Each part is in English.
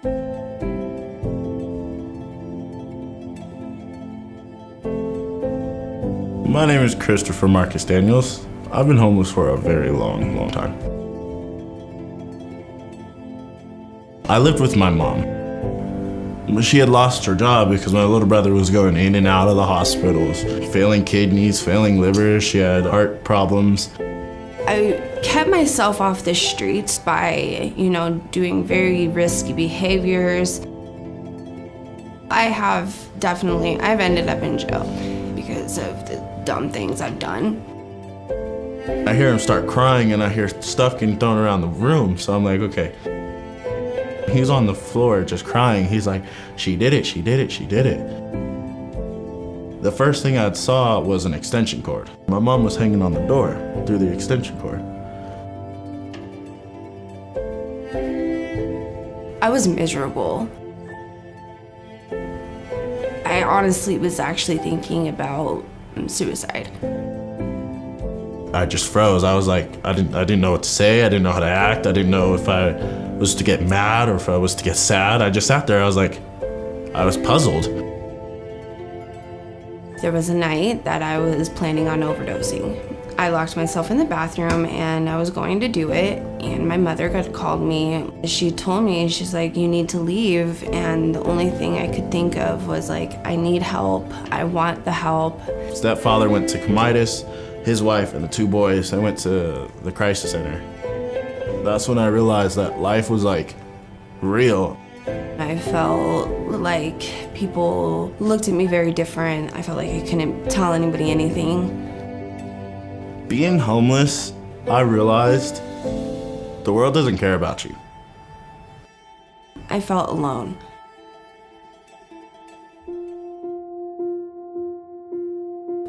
My name is Christopher Marcus Daniels. I've been homeless for a very long time. I lived with my mom. She had lost her job because my little brother was going in and out of the hospitals, failing kidneys, failing liver. She had heart problems. I kept myself off the streets by, doing very risky behaviors. I've ended up in jail because of the dumb things I've done. I hear him start crying and I hear stuff getting thrown around the room, so I'm like, okay. He's on the floor just crying. He's like, she did it, she did it, she did it. The first thing I saw was an extension cord. My mom was hanging on the door through the extension cord. I was miserable. I honestly was actually thinking about suicide. I just froze. I was like, I didn't know what to say. I didn't know how to act. I didn't know if I was to get mad or if I was to get sad. I just sat there. I was puzzled. There was a night that I was planning on overdosing. I locked myself in the bathroom and I was going to do it, and my mother got called me. She told me, she's like, you need to leave, and the only thing I could think of was like, I need help, I want the help. Stepfather went to Comitis, his wife and the two boys, I went to the crisis center. That's when I realized that life was like real. I felt like people looked at me very different. I felt like I couldn't tell anybody anything. Being homeless, I realized the world doesn't care about you. I felt alone.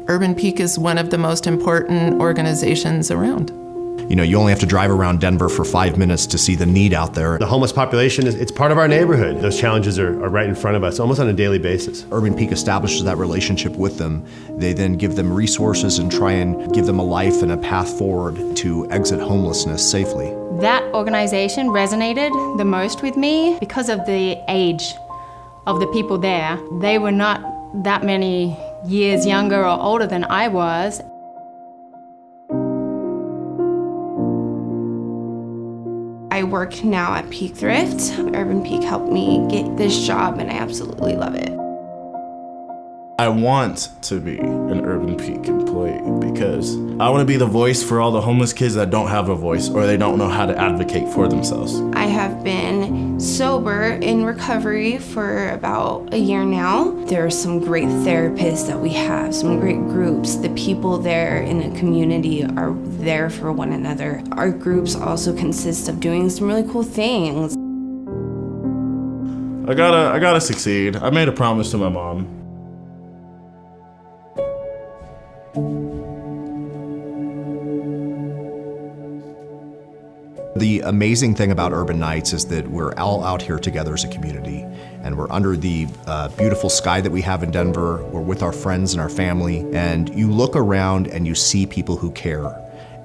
Urban Peak is one of the most important organizations around. You only have to drive around Denver for 5 minutes to see the need out there. The homeless population, it's part of our neighborhood. Those challenges are right in front of us, almost on a daily basis. Urban Peak establishes that relationship with them. They then give them resources and try and give them a life and a path forward to exit homelessness safely. That organization resonated the most with me because of the age of the people there. They were not that many years younger or older than I was. I work now at Peak Thrift. Urban Peak helped me get this job and I absolutely love it. I want to be an Urban Peak employee because I want to be the voice for all the homeless kids that don't have a voice or they don't know how to advocate for themselves. I have been sober in recovery for about a year now. There are some great therapists that we have, some great groups. The people there in the community are there for one another. Our groups also consist of doing some really cool things. I gotta succeed. I made a promise to my mom. The amazing thing about Urban Nights is that we're all out here together as a community, and we're under the beautiful sky that we have in Denver. We're with our friends and our family, and you look around and you see people who care.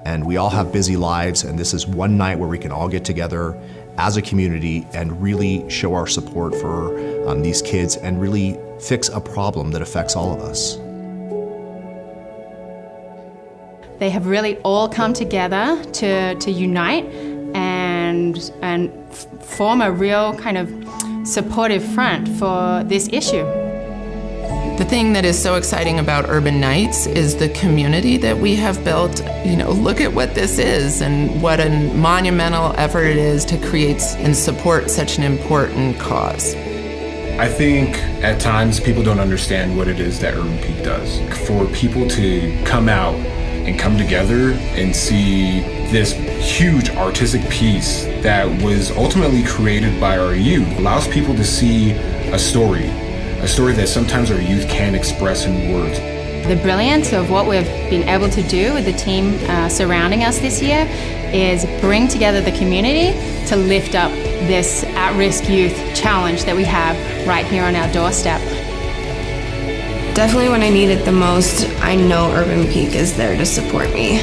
And we all have busy lives, and this is one night where we can all get together as a community and really show our support for these kids and really fix a problem that affects all of us. They have really all come together to unite and form a real kind of supportive front for this issue. The thing that is so exciting about Urban Nights is the community that we have built. Look at what this is and what a monumental effort it is to create and support such an important cause. I think at times people don't understand what it is that Urban Peak does. For people to come out and come together and see this huge artistic piece that was ultimately created by our youth allows people to see a story that sometimes our youth can't express in words. The brilliance of what we've been able to do with the team surrounding us this year is bring together the community to lift up this at-risk youth challenge that we have right here on our doorstep. Definitely when I need it the most, I know Urban Peak is there to support me.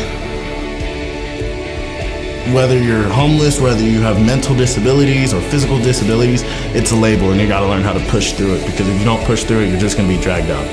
Whether you're homeless, whether you have mental disabilities or physical disabilities, it's a label and you gotta learn how to push through it, because if you don't push through it, you're just gonna be dragged out.